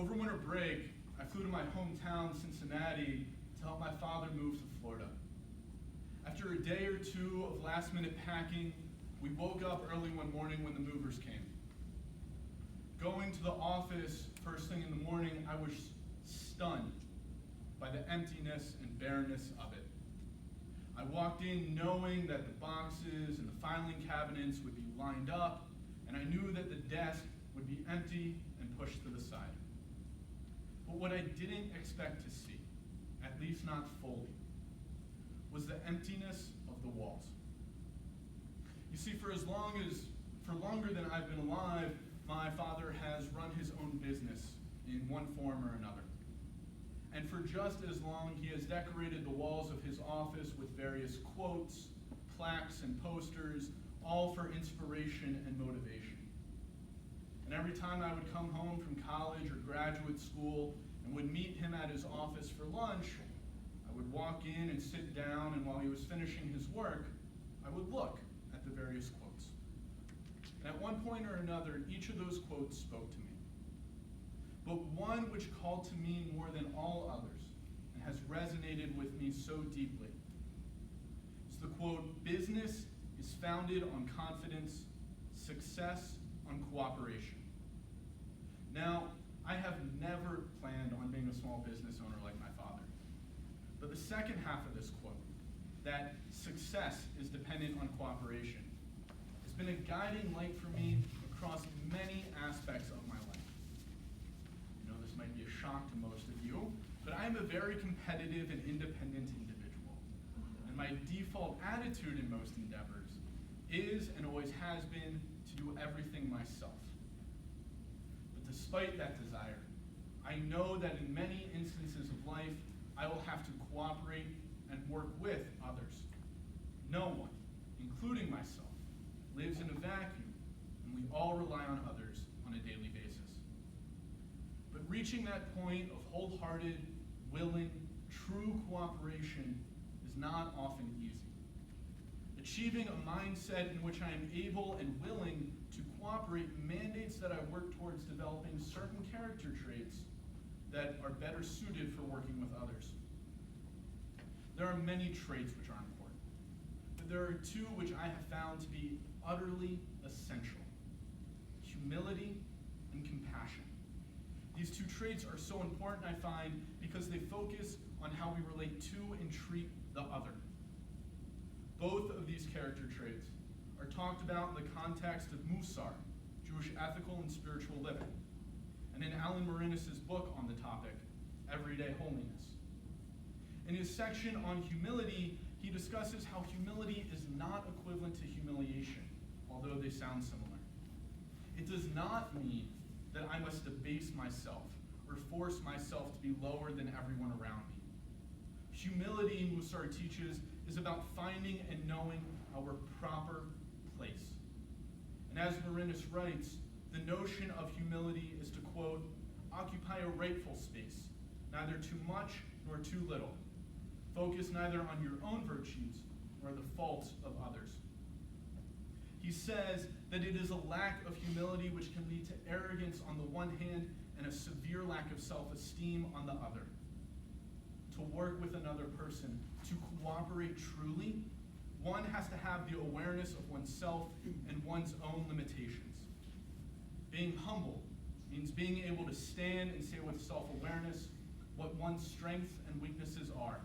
Over winter break, I flew to my hometown, Cincinnati, to help my father move to Florida. After a day or two of last-minute packing, we woke up early one morning when the movers came. Going to the office first thing in the morning, I was stunned by the emptiness and bareness of it. I walked in knowing that the boxes and the filing cabinets would be lined up, and I knew that the desk would be empty and pushed to the side. But what I didn't expect to see, at least not fully, was the emptiness of the walls. You see, for longer than I've been alive, my father has run his own business in one form or another. And for just as long, he has decorated the walls of his office with various quotes, plaques, and posters, all for inspiration and motivation. And every time I would come home from college or graduate school and would meet him at his office for lunch, I would walk in and sit down, and while he was finishing his work, I would look at the various quotes. And at one point or another, each of those quotes spoke to me. But one which called to me more than all others and has resonated with me so deeply is the quote, "Business is founded on confidence, success on cooperation." Now, I have never planned on being a small business owner like my father. But the second half of this quote, that success is dependent on cooperation, has been a guiding light for me across many aspects of my life. I know this might be a shock to most of you, but I am a very competitive and independent individual. And my default attitude in most endeavors is and always has been to do everything myself. But despite that desire, I know that in many instances of life, I will have to cooperate and work with others. No one, including myself, lives in a vacuum, and we all rely on others on a daily basis. But reaching that point of wholehearted, willing, true cooperation is not often easy. Achieving a mindset in which I am able and willing to cooperate mandates that I work towards developing certain character traits that are better suited for working with others. There are many traits which are important, but there are two which I have found to be utterly essential: humility and compassion. These two traits are so important, I find, because they focus on how we relate to and treat the other. Both of these character traits are talked about in the context of Musar, Jewish ethical and spiritual living, and in Alan Marinas' book on the topic, Everyday Holiness. In his section on humility, he discusses how humility is not equivalent to humiliation, although they sound similar. It does not mean that I must debase myself or force myself to be lower than everyone around me. Humility, Musar teaches, is about finding and knowing our proper place. And as Marinas writes, the notion of humility is to, quote, "occupy a rightful space, neither too much nor too little. Focus neither on your own virtues nor the faults of others." He says that it is a lack of humility which can lead to arrogance on the one hand and a severe lack of self-esteem on the other. To work with another person, to cooperate truly, one has to have the awareness of oneself and one's own limitations. Being humble means being able to stand and say with self-awareness what one's strengths and weaknesses are.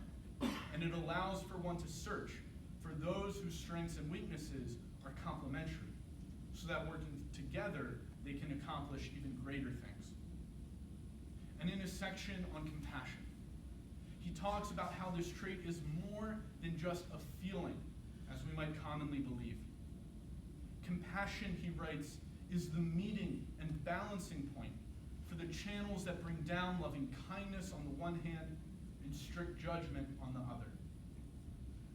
And it allows for one to search for those whose strengths and weaknesses are complementary, so that working together, they can accomplish even greater things. And in his section on compassion, he talks about how this trait is more than just a feeling, as we might commonly believe. Compassion, he writes, is the meeting and balancing point for the channels that bring down loving kindness on the one hand and strict judgment on the other.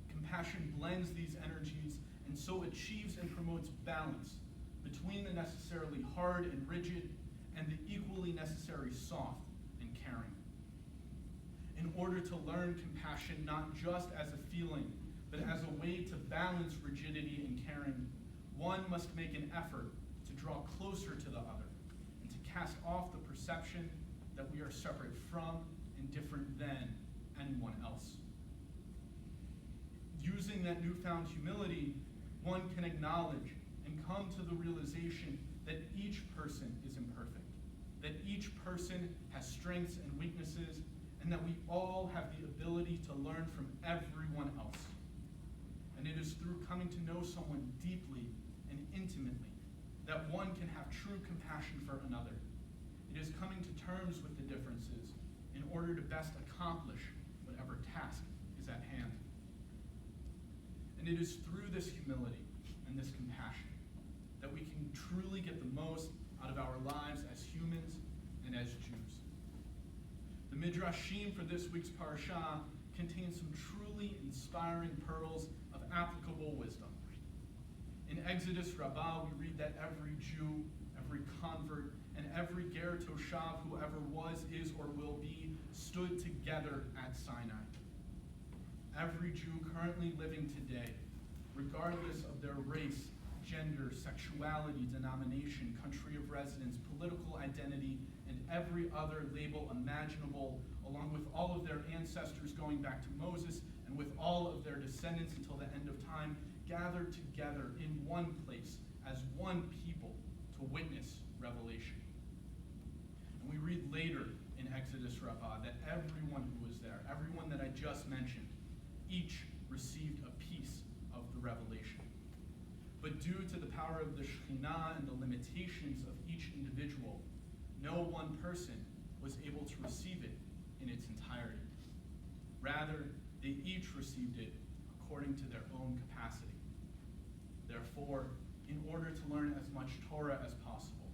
Compassion blends these energies and so achieves and promotes balance between the necessarily hard and rigid and the equally necessary soft and caring. In order to learn compassion not just as a feeling, but as a way to balance rigidity and caring, one must make an effort to draw closer to the other and to cast off the perception that we are separate from and different than anyone else. Using that newfound humility, one can acknowledge and come to the realization that each person is imperfect, that each person has strengths and weaknesses, and that we all have the ability to learn from everyone else. And it is through coming to know someone deeply and intimately that one can have true compassion for another. It is coming to terms with the differences in order to best accomplish whatever task is at hand. And it is through this humility and this compassion that we can truly get the most out of our lives as humans and as Jews. The Midrashim for this week's parashah contains some truly inspiring pearls of applicable wisdom. In Exodus Rabbah, we read that every Jew, every convert, and every Ger Toshav, whoever was, is, or will be, stood together at Sinai. Every Jew currently living today, regardless of their race, gender, sexuality, denomination, country of residence, political identity, and every other label imaginable, along with all of their ancestors going back to Moses, and with all of their descendants until the end of time, gathered together in one place as one people to witness revelation. And we read later in Exodus Rabbah that everyone who was there, everyone that I just mentioned, each received a piece of the revelation. But due to the power of the Shekhinah and the limitations of each individual, no one person was able to receive it in its entirety. Rather, they each received it according to their own capacity. Therefore, in order to learn as much Torah as possible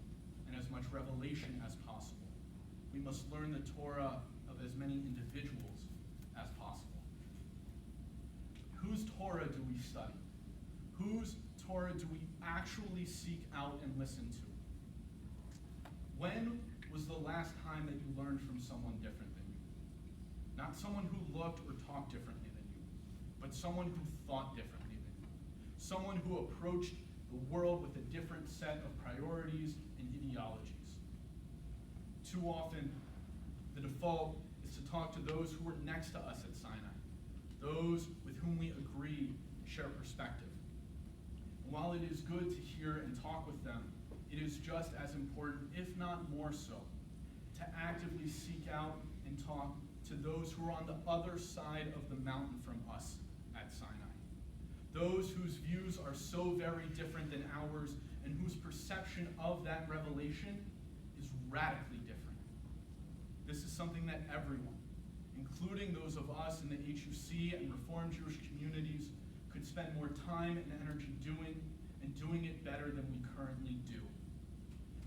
and as much revelation as possible, we must learn the Torah of as many individuals as possible. Whose Torah do we study? Whose Torah do we actually seek out and listen to? When was the last time that you learned from someone different than you? Not someone who looked or talked differently than you, but someone who thought differently than you. Someone who approached the world with a different set of priorities and ideologies. Too often, the default is to talk to those who were next to us at Sinai, those with whom we agree and share perspective. And while it is good to hear and talk with them, it is just as important, if not more so, to actively seek out and talk to those who are on the other side of the mountain from us at Sinai. Those whose views are so very different than ours and whose perception of that revelation is radically different. This is something that everyone, including those of us in the HUC and Reformed Jewish communities, could spend more time and energy doing, and doing it better than we currently do.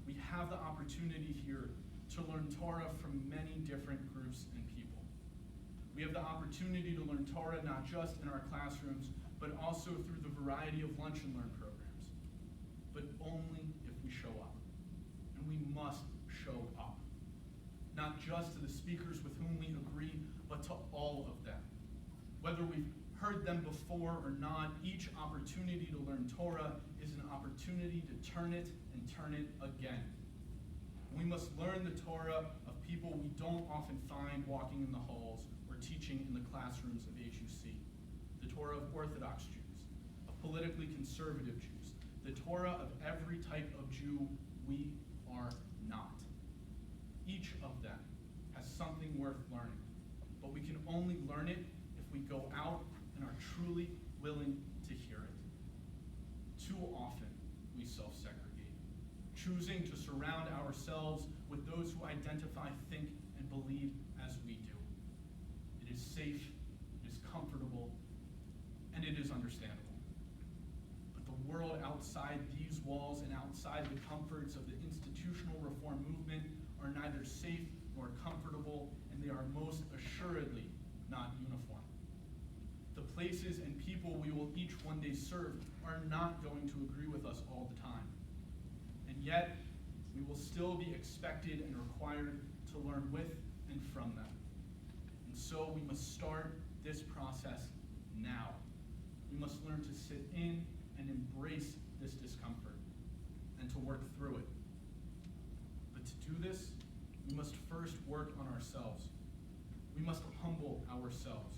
We have the opportunity here to learn Torah from many different groups and people. We have the opportunity to learn Torah not just in our classrooms, but also through the variety of lunch and learn programs. But only if we show up. And we must show up. Not just to the speakers with whom we agree, but to all of them. Whether we've heard them before or not, each opportunity to learn Torah is an opportunity to turn it and turn it again. We must learn the Torah of people we don't often find walking in the halls or teaching in the classrooms of HUC. The Torah of Orthodox Jews, of politically conservative Jews, the Torah of every type of Jew we are not. Each of them has something worth learning, but we can only learn it if we go out and are truly willing to hear it. Too often, we self-segregate, choosing to surround ourselves with those who identify, think, and believe as we do. It is safe, it is comfortable, and it is understandable. But the world outside these walls and outside the comforts of the institutional reform movement are neither safe nor comfortable, and they are most assuredly not uniform. The places and people we will each one day serve are not going to agree with us all the time. And yet, we will still be expected and required to learn with and from them. And so we must start this process now. We must learn to sit in and embrace this discomfort and to work through it. But to do this, we we must first work on ourselves. We must humble ourselves.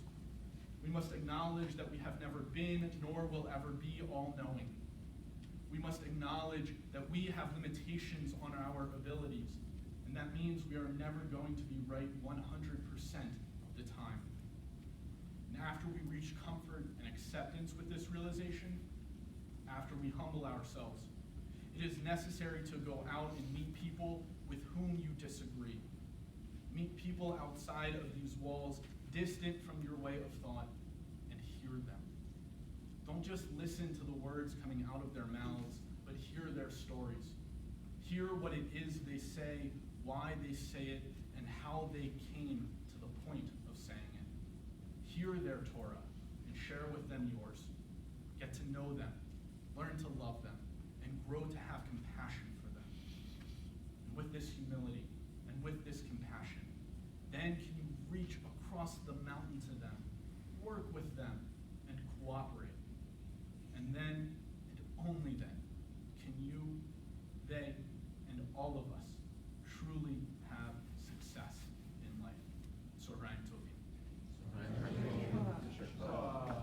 We must acknowledge that we have never been, nor will ever be, all-knowing. We must acknowledge that we have limitations on our abilities, and that means we are never going to be right 100% of the time. And after we reach comfort and acceptance with this realization, after we humble ourselves, it is necessary to go out and meet people with whom you disagree. Meet people outside of these walls, distant from your way of thought, and hear them. Don't just listen to the words coming out of their mouths, but hear their stories. Hear what it is they say, why they say it, and how they came to the point of saying it. Hear their Torah and share with them yours. Get to know them, learn to love them, and grow to have compassion for them. And with this humility and with this compassion, then can you reach across the mountain to them, work with them, and cooperate.